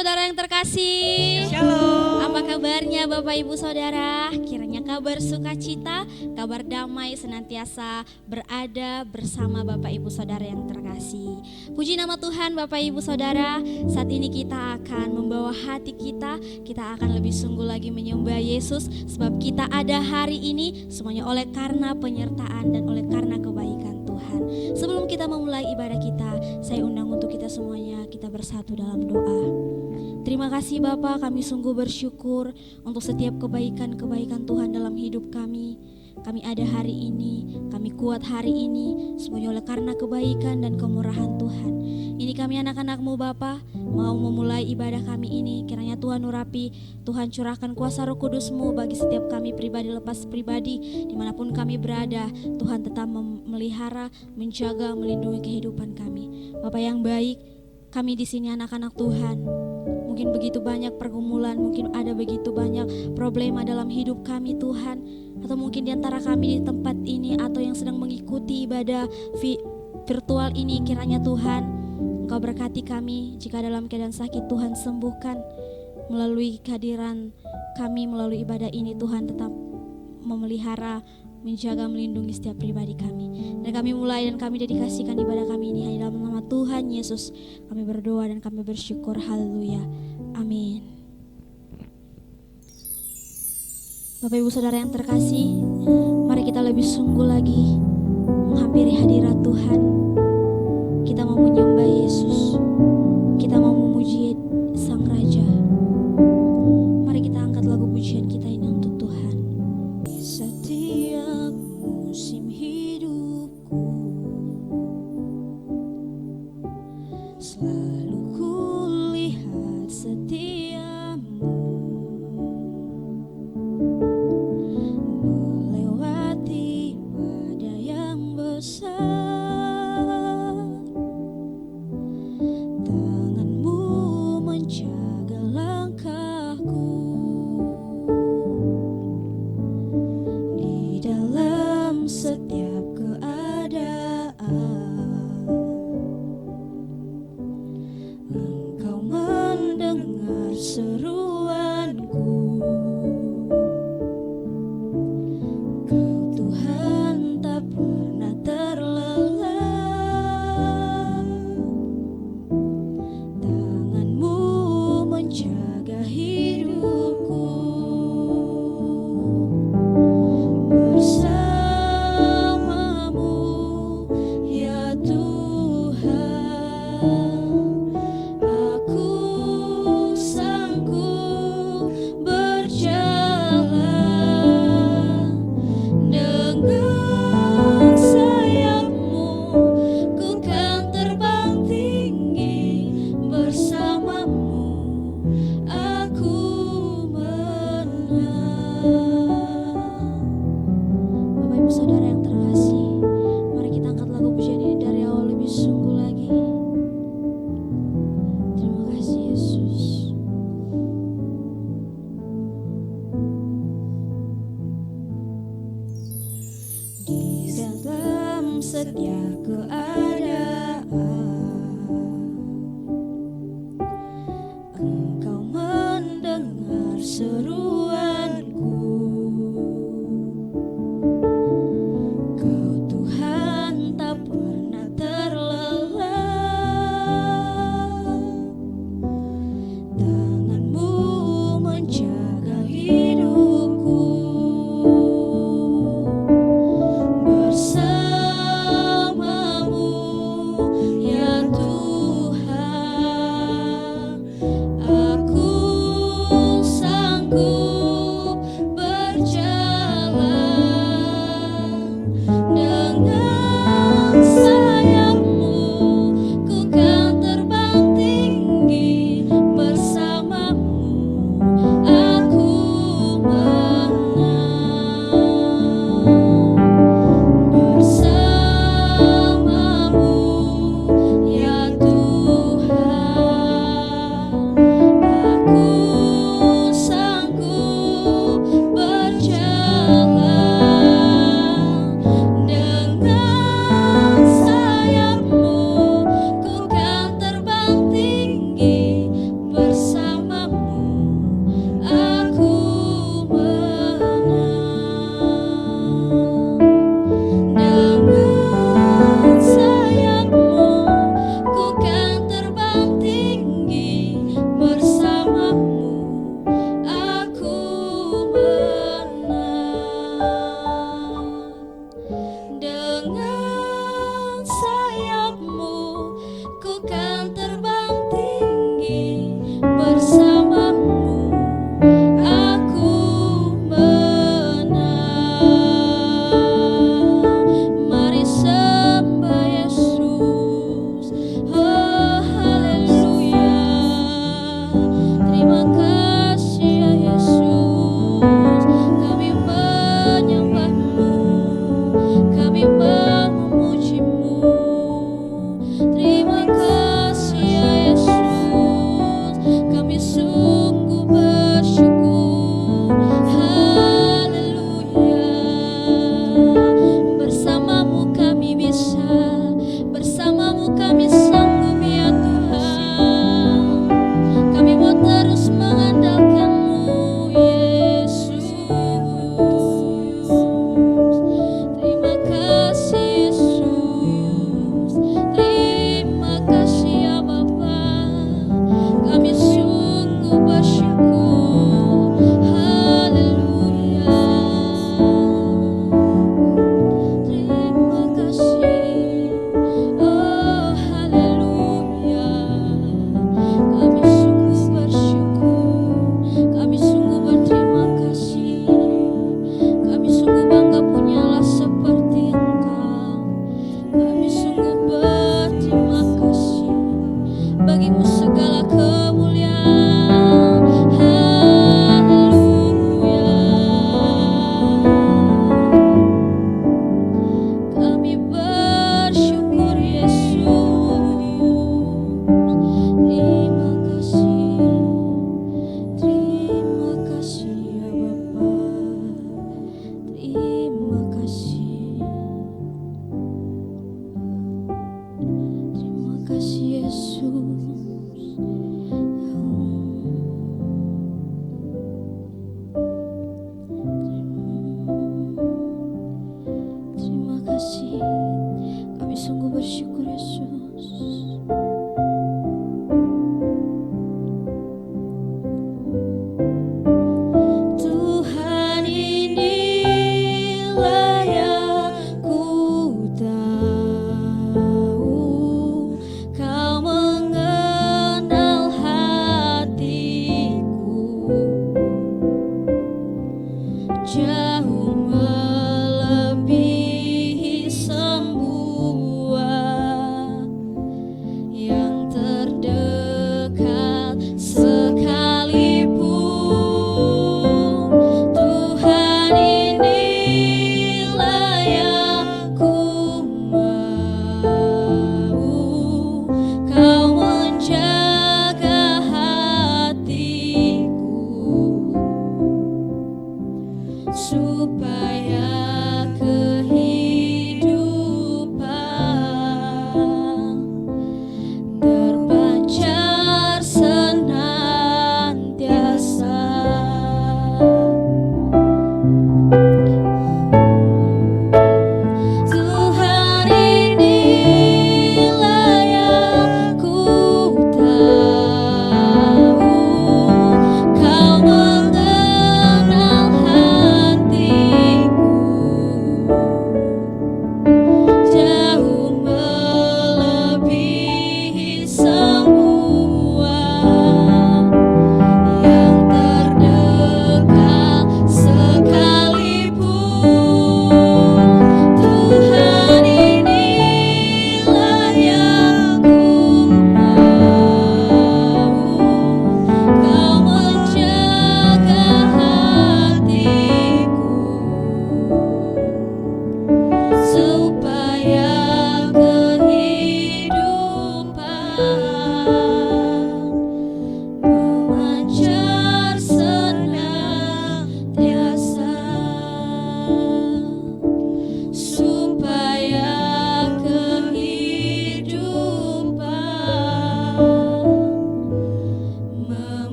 saudara yang terkasih. Shalom. Apa kabarnya Bapak Ibu Saudara? Kiranya kabar sukacita, kabar damai senantiasa berada bersama Bapak Ibu Saudara yang terkasih. Puji nama Tuhan Bapak Ibu Saudara. Saat ini kita akan membawa hati kita akan lebih sungguh lagi menyembah Yesus. Sebab kita ada hari ini semuanya oleh karena penyertaan dan oleh karena kebaikan Tuhan. Sebelum kita memulai ibadah kita, saya undang untuk kita semuanya, kita bersatu dalam doa. Terima kasih Bapa, kami sungguh bersyukur untuk setiap kebaikan-kebaikan Tuhan dalam hidup kami. Kami ada hari ini, kami kuat hari ini, semuanya oleh karena kebaikan dan kemurahan Tuhan. Ini kami anak-anak-Mu Bapa, mau memulai ibadah kami ini, kiranya Tuhan urapi, Tuhan curahkan kuasa Roh Kudus-Mu bagi setiap kami pribadi lepas pribadi, dimanapun kami berada, Tuhan tetap memelihara, menjaga, melindungi kehidupan kami. Bapa yang baik, kami di sini anak-anak Tuhan. Mungkin begitu banyak pergumulan, mungkin ada begitu banyak problema dalam hidup kami Tuhan. Atau mungkin di antara kami di tempat ini atau yang sedang mengikuti ibadah virtual ini, kiranya Tuhan Engkau berkati kami. Jika dalam keadaan sakit, Tuhan sembuhkan. Melalui kehadiran kami, melalui ibadah ini, Tuhan tetap memelihara, menjaga, melindungi setiap pribadi kami. Dan kami mulai dan kami dedikasikan ibadah kami ini hanya dalam nama Tuhan Yesus. Kami berdoa dan kami bersyukur. Haleluya. Amin. Bapak Ibu Saudara yang terkasih, mari kita lebih sungguh lagi menghampiri hadirat Tuhan. Kita mau menyembah Yesus. Kita mau memuji Sang Raja. Mari kita angkat lagu pujian kita ini untuk Tuhan. Setiap musim hidupku selalu kulihat setiamu melewati badai yang besar. Tanganmu menjaga langkahku di dalam setiap keadaan. Engkau mendengar seruanku. Kau Tuhan tak pernah terlelah. Tanganmu menjaga hidupku. Bersamamu ya Tuhan, aku sanggup berjalan. Dengan sayapmu ku kan terbang tinggi. Bersamamu aku menang. Bapak Ibu Saudara yang terkasih, mari kita angkat lagu pujian ini dari awal lebih sungguh lagi. Terima kasih Yesus. Di dalam setiap keadaan Engkau mendengar seruanku. Kau Tuhan tak pernah terlelah. Tanganmu menjaga hidupku. Bersamamu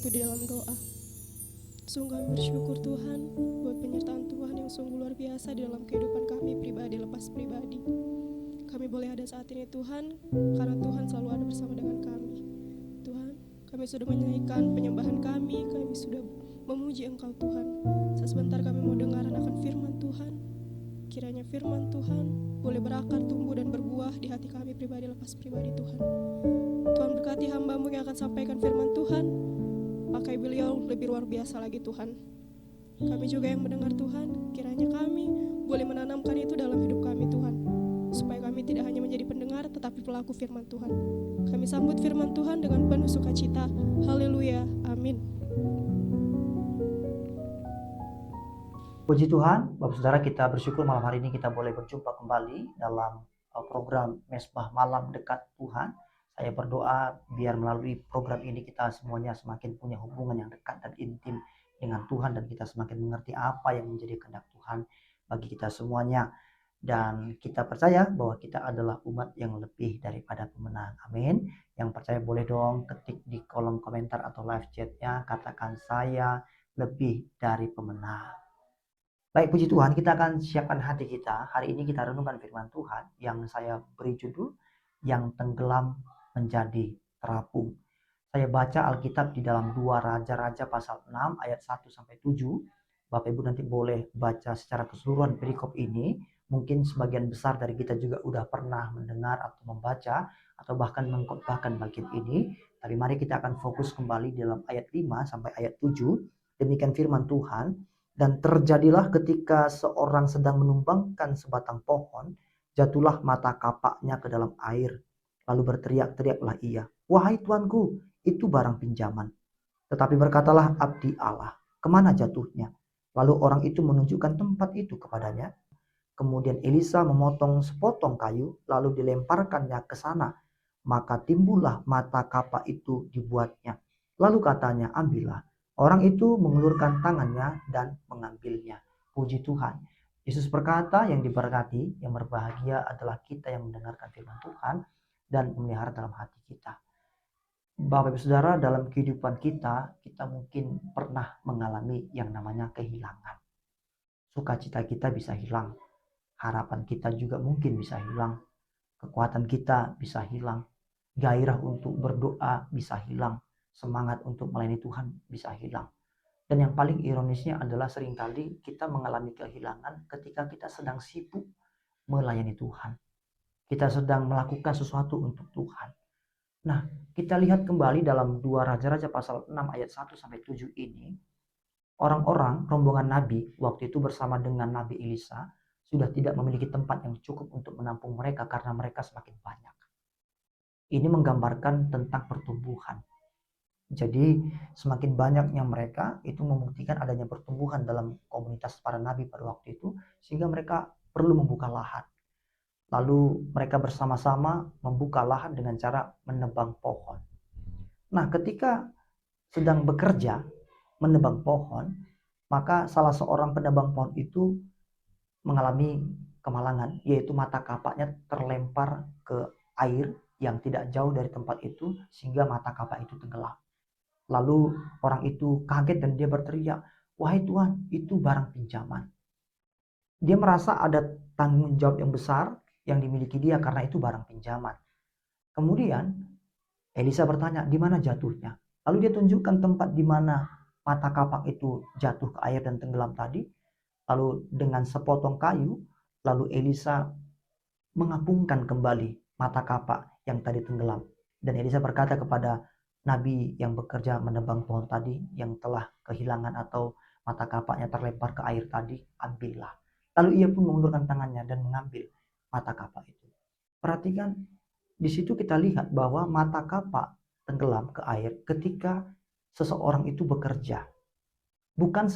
bersatu di dalam doa. Sungguh kami bersyukur Tuhan buat penyertaan Tuhan yang sungguh luar biasa di dalam kehidupan kami pribadi lepas pribadi. Kami boleh ada saat ini Tuhan, karena Tuhan selalu ada bersama dengan kami. Tuhan, kami sudah menaikkan penyembahan kami sudah memuji Engkau Tuhan. Sebentar kami mau dengaran akan firman Tuhan. Kiranya firman Tuhan boleh berakar, tumbuh dan berbuah di hati kami pribadi lepas pribadi Tuhan. Tuhan berkati hamba-Mu yang akan sampaikan firman Tuhan. Pakai beliau lebih luar biasa lagi Tuhan. Kami juga yang mendengar Tuhan, kiranya kami boleh menanamkan itu dalam hidup kami Tuhan, supaya kami tidak hanya menjadi pendengar tetapi pelaku firman Tuhan. Kami sambut firman Tuhan dengan penuh sukacita. Haleluya, amin. Puji Tuhan, Bapak Saudara, kita bersyukur malam hari ini kita boleh berjumpa kembali dalam program Mesbah Malam Dekat Tuhan. Saya berdoa biar melalui program ini kita semuanya semakin punya hubungan yang dekat dan intim dengan Tuhan, dan kita semakin mengerti apa yang menjadi kehendak Tuhan bagi kita semuanya. Dan kita percaya bahwa kita adalah umat yang lebih daripada pemenang. Amin. Yang percaya boleh dong ketik di kolom komentar atau live chatnya, katakan saya lebih dari pemenang. Baik, puji Tuhan, kita akan siapkan hati kita. Hari ini kita renungkan firman Tuhan yang saya beri judul yang tenggelam menjadi terapung. Saya baca Alkitab di dalam 2 Raja-Raja pasal 6 ayat 1 sampai 7. Bapak Ibu nanti boleh baca secara keseluruhan perikop ini. Mungkin sebagian besar dari kita juga udah pernah mendengar atau membaca atau bahkan mengkhotbahkan bagian ini. Tapi mari kita akan fokus kembali dalam ayat 5 sampai ayat 7. Demikian firman Tuhan. Dan terjadilah ketika seorang sedang menumbangkan sebatang pohon, jatuhlah mata kapaknya ke dalam air. Lalu berteriak-teriaklah ia, "Wahai Tuanku, itu barang pinjaman." Tetapi berkatalah abdi Allah, "Kemana jatuhnya?" Lalu orang itu menunjukkan tempat itu kepadanya. Kemudian Elisa memotong sepotong kayu, lalu dilemparkannya ke sana. Maka timbullah mata kapak itu dibuatnya. Lalu katanya, "Ambillah." Orang itu mengulurkan tangannya dan mengambilnya. Puji Tuhan. Yesus berkata, yang diberkati, yang berbahagia adalah kita yang mendengarkan firman Tuhan dan memelihara dalam hati kita. Bapak Ibu Saudara, dalam kehidupan kita mungkin pernah mengalami yang namanya kehilangan. Sukacita kita bisa hilang, harapan kita juga mungkin bisa hilang, kekuatan kita bisa hilang, gairah untuk berdoa bisa hilang, semangat untuk melayani Tuhan bisa hilang. Dan yang paling ironisnya adalah seringkali kita mengalami kehilangan ketika kita sedang sibuk melayani Tuhan. Kita sedang melakukan sesuatu untuk Tuhan. Nah, kita lihat kembali dalam 2 Raja-Raja pasal 6 ayat 1 sampai 7 ini. Orang-orang rombongan Nabi waktu itu bersama dengan Nabi Elisa sudah tidak memiliki tempat yang cukup untuk menampung mereka karena mereka semakin banyak. Ini menggambarkan tentang pertumbuhan. Jadi semakin banyaknya mereka itu membuktikan adanya pertumbuhan dalam komunitas para nabi pada waktu itu, sehingga mereka perlu membuka lahan. Lalu mereka bersama-sama membuka lahan dengan cara menebang pohon. Nah, ketika sedang bekerja menebang pohon, maka salah seorang penebang pohon itu mengalami kemalangan, yaitu mata kapaknya terlempar ke air yang tidak jauh dari tempat itu sehingga mata kapak itu tenggelam. Lalu orang itu kaget dan dia berteriak, "Wahai Tuhan, itu barang pinjaman." Dia merasa ada tanggung jawab yang besar yang dimiliki dia karena itu barang pinjaman. Kemudian Elisa bertanya, "Di mana jatuhnya?" Lalu dia tunjukkan tempat di mana mata kapak itu jatuh ke air dan tenggelam tadi. Lalu dengan sepotong kayu, lalu Elisa mengapungkan kembali mata kapak yang tadi tenggelam. Dan Elisa berkata kepada Nabi yang bekerja menebang pohon tadi, yang telah kehilangan atau mata kapaknya terlempar ke air tadi, "Ambillah." Lalu ia pun mengulurkan tangannya dan mengambil mata kapak itu. Perhatikan, di situ kita lihat bahwa mata kapak tenggelam ke air ketika seseorang itu bekerja. Bukan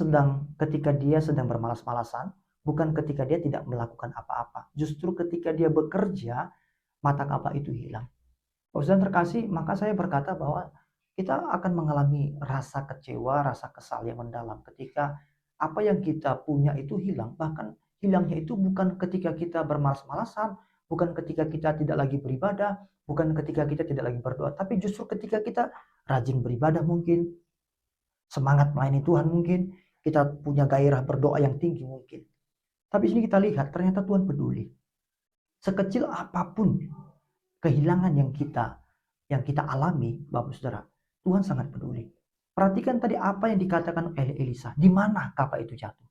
ketika dia sedang bermalas-malasan, bukan ketika dia tidak melakukan apa-apa. Justru ketika dia bekerja, mata kapak itu hilang. Saudara terkasih, maka saya berkata bahwa kita akan mengalami rasa kecewa, rasa kesal yang mendalam ketika apa yang kita punya itu hilang. Bahkan hilangnya itu bukan ketika kita bermalas-malasan, bukan ketika kita tidak lagi beribadah, bukan ketika kita tidak lagi berdoa, tapi justru ketika kita rajin beribadah mungkin, semangat melayani Tuhan mungkin, kita punya gairah berdoa yang tinggi mungkin. Tapi sini kita lihat ternyata Tuhan peduli. Sekecil apapun kehilangan yang kita alami, Bapak Saudara, Tuhan sangat peduli. Perhatikan tadi apa yang dikatakan oleh Elisa, di mana kapak itu jatuh.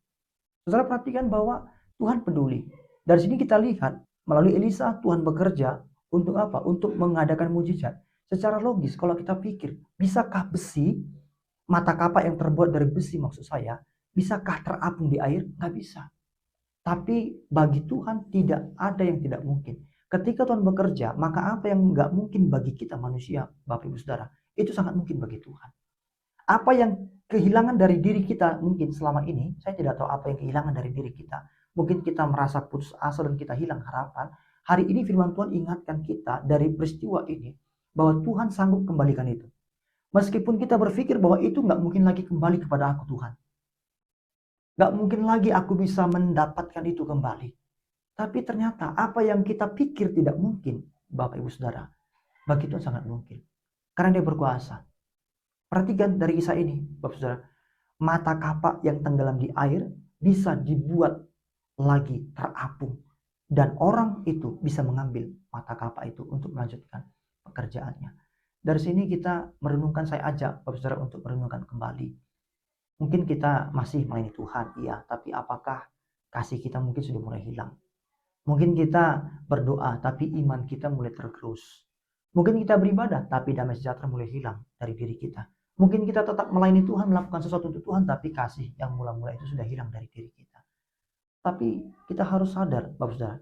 Saudara perhatikan bahwa Tuhan peduli. Dari sini kita lihat melalui Elisa Tuhan bekerja untuk apa? Untuk mengadakan mujizat. Secara logis kalau kita pikir, bisakah besi, mata kapak yang terbuat dari besi maksud saya, bisakah terapung di air? Nggak bisa. Tapi bagi Tuhan tidak ada yang tidak mungkin. Ketika Tuhan bekerja, maka apa yang nggak mungkin bagi kita manusia, Bapak Ibu Saudara, itu sangat mungkin bagi Tuhan. Apa yang kehilangan dari diri kita mungkin selama ini, saya tidak tahu apa yang kehilangan dari diri kita. Mungkin kita merasa putus asa dan kita hilang harapan. Hari ini firman Tuhan ingatkan kita dari peristiwa ini, bahwa Tuhan sanggup kembalikan itu. Meskipun kita berpikir bahwa itu nggak mungkin lagi kembali kepada aku Tuhan. Gak mungkin lagi aku bisa mendapatkan itu kembali. Tapi ternyata apa yang kita pikir tidak mungkin, Bapak Ibu Saudara, bagi Tuhan sangat mungkin. Karena Dia berkuasa. Perhatikan dari kisah ini, Bapak Saudara. Mata kapak yang tenggelam di air bisa dibuat lagi terapung. Dan orang itu bisa mengambil mata kapak itu untuk melanjutkan pekerjaannya. Dari sini kita merenungkan, saya ajak Bapak Saudara untuk merenungkan kembali. Mungkin kita masih melayani Tuhan, iya, tapi apakah kasih kita mungkin sudah mulai hilang? Mungkin kita berdoa, tapi iman kita mulai tergerus. Mungkin kita beribadah, tapi damai sejahtera mulai hilang dari diri kita. Mungkin kita tetap melayani Tuhan, melakukan sesuatu untuk Tuhan, tapi kasih yang mula-mula itu sudah hilang dari diri kita. Tapi kita harus sadar, Bapak Saudara,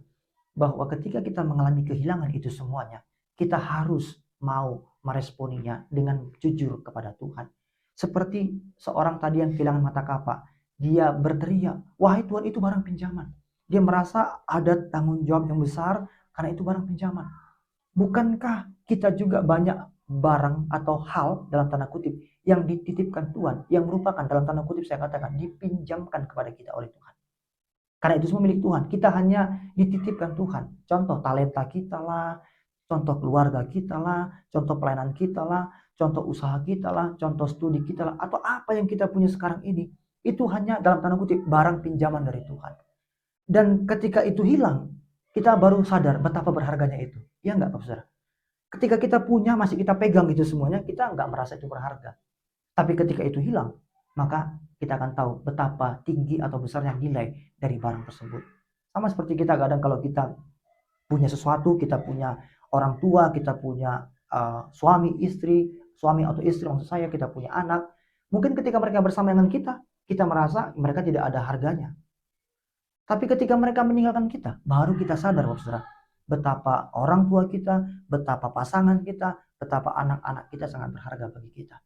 bahwa ketika kita mengalami kehilangan itu semuanya, kita harus mau meresponinya dengan jujur kepada Tuhan. Seperti seorang tadi yang kehilangan mata kapak, dia berteriak, wahai Tuhan, itu barang pinjaman. Dia merasa ada tanggung jawab yang besar karena itu barang pinjaman. Bukankah kita juga banyak barang atau hal dalam tanda kutip yang dititipkan Tuhan, yang merupakan dalam tanda kutip saya katakan dipinjamkan kepada kita oleh Tuhan. Karena itu semua milik Tuhan, kita hanya dititipkan Tuhan. Contoh talenta kita lah, contoh keluarga kita lah, contoh pelayanan kita lah, contoh usaha kita lah, contoh studi kita lah, atau apa yang kita punya sekarang ini, itu hanya dalam tanda kutip barang pinjaman dari Tuhan. Dan ketika itu hilang, kita baru sadar betapa berharganya itu. Ya enggak, Bapak Saudara? Ketika kita punya, masih kita pegang itu semuanya, kita enggak merasa itu berharga. Tapi ketika itu hilang, maka kita akan tahu betapa tinggi atau besarnya nilai dari barang tersebut. Sama seperti kita kadang kalau kita punya sesuatu, kita punya orang tua, kita punya suami atau istri maksud saya, kita punya anak. Mungkin ketika mereka bersama dengan kita merasa mereka tidak ada harganya. Tapi ketika mereka meninggalkan kita, baru kita sadar, Bapak Saudara, betapa orang tua kita, betapa pasangan kita, betapa anak-anak kita sangat berharga bagi kita.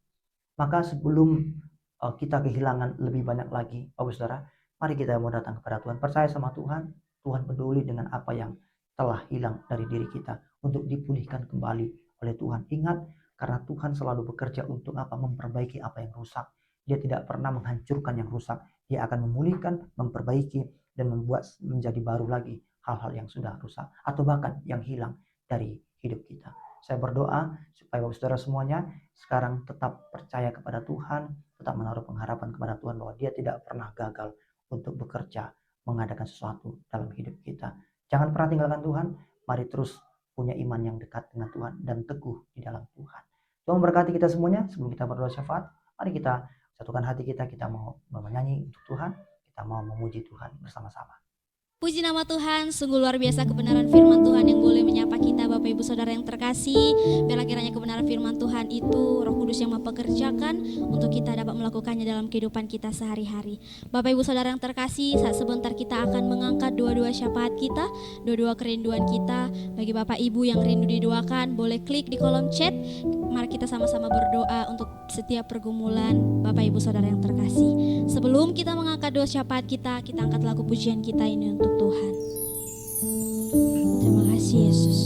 Maka sebelum kita kehilangan lebih banyak lagi, Bapak Saudara, mari kita mau datang kepada Tuhan, percaya sama Tuhan. Tuhan peduli dengan apa yang telah hilang dari diri kita untuk dipulihkan kembali oleh Tuhan. Ingat, karena Tuhan selalu bekerja untuk apa? Memperbaiki apa yang rusak. Dia tidak pernah menghancurkan yang rusak. Dia akan memulihkan, memperbaiki, dan membuat menjadi baru lagi hal-hal yang sudah rusak atau bahkan yang hilang dari hidup kita. Saya berdoa supaya Bapak Saudara semuanya sekarang tetap percaya kepada Tuhan, tetap menaruh pengharapan kepada Tuhan bahwa Dia tidak pernah gagal untuk bekerja, mengadakan sesuatu dalam hidup kita. Jangan pernah tinggalkan Tuhan, mari terus punya iman yang dekat dengan Tuhan dan teguh di dalam Tuhan. Tuhan memberkati kita semuanya. Sebelum kita berdoa syafaat, mari kita satukan hati kita mau menyanyi untuk Tuhan, kita mau memuji Tuhan bersama-sama. Puji nama Tuhan, sungguh luar biasa kebenaran firman Tuhan yang boleh menyapa kita Bapak Ibu Saudara yang terkasih. Biarlah kiranya kebenaran firman Tuhan itu Roh Kudus yang mempekerjakan untuk kita dapat melakukannya dalam kehidupan kita sehari-hari. Bapak Ibu Saudara yang terkasih, saat sebentar kita akan mengangkat dua-dua syafaat kita, dua-dua kerinduan kita. Bagi Bapak Ibu yang rindu didoakan, boleh klik di kolom chat. Mari kita sama-sama berdoa untuk setiap pergumulan Bapak Ibu Saudara yang terkasih. Sebelum kita mengangkat doa syafaat kita angkat lagu pujian kita ini untuk Tuhan. Terima kasih Yesus.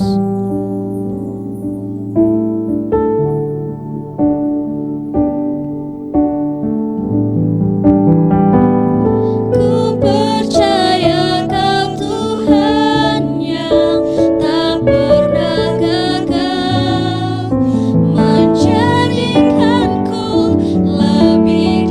Menjadikanku lebih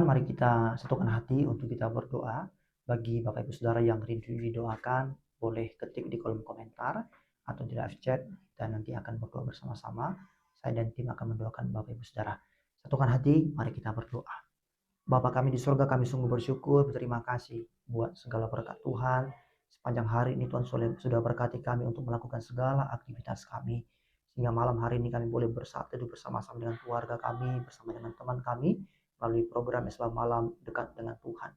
mari kita satukan hati untuk kita berdoa. Bagi Bapak Ibu Saudara yang rindu didoakan, boleh ketik di kolom komentar atau di live chat, dan nanti akan berdoa bersama-sama. Saya dan tim akan mendoakan Bapak Ibu Saudara. Satukan hati, mari kita berdoa. Bapa kami di surga, kami sungguh bersyukur, berterima kasih buat segala berkat Tuhan. Sepanjang hari ini Tuhan sudah berkati kami untuk melakukan segala aktivitas kami. Sehingga malam hari ini kami boleh bersatu bersama-sama dengan keluarga kami, bersama dengan teman kami, melalui program Mesbah Malam Dekat dengan Tuhan.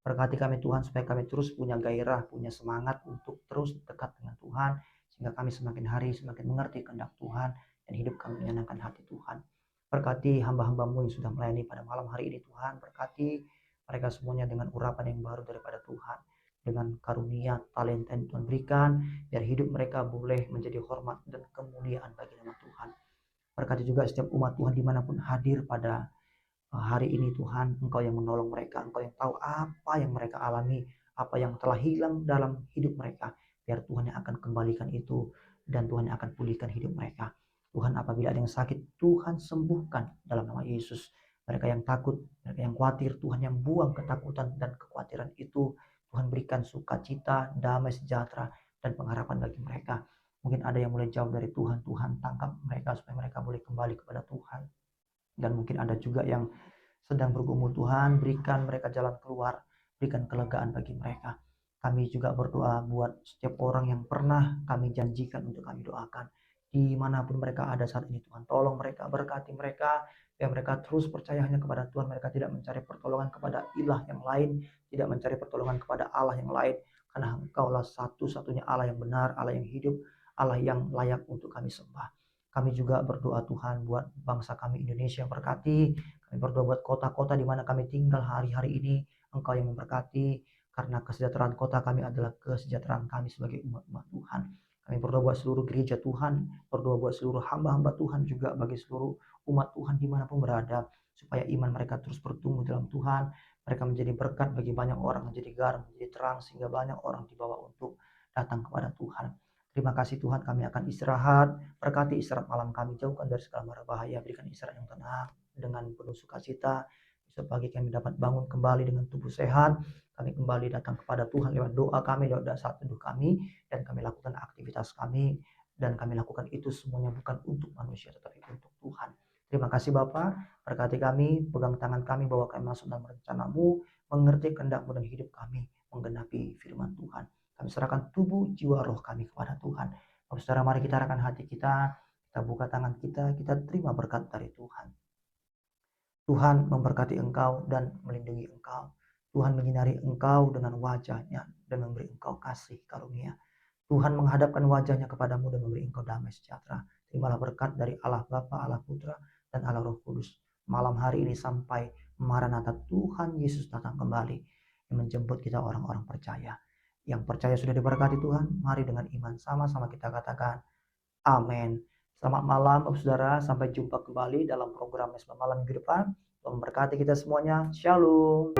Berkati kami Tuhan supaya kami terus punya gairah, punya semangat untuk terus dekat dengan Tuhan. Sehingga kami semakin hari semakin mengerti kehendak Tuhan dan hidup kami menyenangkan hati Tuhan. Berkati hamba-hambamu yang sudah melayani pada malam hari ini Tuhan. Berkati mereka semuanya dengan urapan yang baru daripada Tuhan. Dengan karunia, talenta yang Tuhan berikan. Biar hidup mereka boleh menjadi hormat dan kemuliaan bagi nama Tuhan. Berkati juga setiap umat Tuhan dimanapun hadir pada hari ini Tuhan, Engkau yang menolong mereka, Engkau yang tahu apa yang mereka alami, apa yang telah hilang dalam hidup mereka. Biar Tuhan yang akan kembalikan itu dan Tuhan yang akan pulihkan hidup mereka. Tuhan, apabila ada yang sakit, Tuhan sembuhkan dalam nama Yesus. Mereka yang takut, mereka yang khawatir, Tuhan yang buang ketakutan dan kekhawatiran itu. Tuhan berikan sukacita, damai sejahtera, dan pengharapan bagi mereka. Mungkin ada yang mulai jauh dari Tuhan, Tuhan tangkap mereka supaya mereka boleh kembali kepada Tuhan. Dan mungkin ada juga yang sedang bergumul, Tuhan berikan mereka jalan keluar, berikan kelegaan bagi mereka. Kami juga berdoa buat setiap orang yang pernah kami janjikan untuk kami doakan. Dimanapun mereka ada saat ini Tuhan, tolong mereka, berkati mereka, biar mereka terus percaya hanya kepada Tuhan. Mereka tidak mencari pertolongan kepada ilah yang lain, tidak mencari pertolongan kepada Allah yang lain. Karena Engkaulah satu-satunya Allah yang benar, Allah yang hidup, Allah yang layak untuk kami sembah. Kami juga berdoa Tuhan buat bangsa kami Indonesia, berkati. Kami berdoa buat kota-kota di mana kami tinggal hari-hari ini. Engkau yang memberkati, karena kesejahteraan kota kami adalah kesejahteraan kami sebagai umat-umat Tuhan. Kami berdoa buat seluruh gereja Tuhan, berdoa buat seluruh hamba-hamba Tuhan juga, bagi seluruh umat Tuhan dimanapun berada, supaya iman mereka terus bertumbuh dalam Tuhan. Mereka menjadi berkat bagi banyak orang, menjadi garam, menjadi terang, sehingga banyak orang dibawa untuk datang kepada Tuhan. Terima kasih Tuhan, kami akan istirahat. Berkati istirahat malam kami, jauhkan dari segala mara bahaya. Berikan istirahat yang tenang dengan penuh sukacita. Besok pagi kami dapat bangun kembali dengan tubuh sehat. Kami kembali datang kepada Tuhan lewat doa kami, lewat saat teduh kami, dan kami lakukan aktivitas kami. Dan kami lakukan itu semuanya bukan untuk manusia, tetapi untuk Tuhan. Terima kasih Bapa, berkati kami, pegang tangan kami, bawa kami masuk dalam rencana-Mu, mengerti kehendak-Mu dan hidup kami menggenapi firman Tuhan. Kami serahkan tubuh, jiwa, roh kami kepada Tuhan. Bapak saudara, mari kita arahkan hati kita buka tangan kita terima berkat dari Tuhan. Tuhan memberkati engkau dan melindungi engkau. Tuhan menyinari engkau dengan wajahnya dan memberi engkau kasih karunia. Tuhan menghadapkan wajahnya kepadamu dan memberi engkau damai sejahtera. Terimalah berkat dari Allah Bapa, Allah Putra, dan Allah Roh Kudus. Malam hari ini sampai Maranatha, Tuhan Yesus datang kembali, yang menjemput kita orang-orang percaya. Yang percaya sudah diberkati Tuhan, mari dengan iman sama-sama kita katakan amin. Selamat malam Bapak Saudara, sampai jumpa kembali dalam program Mesbah Malam minggu depan. Tuhan memberkati kita semuanya. Shalom.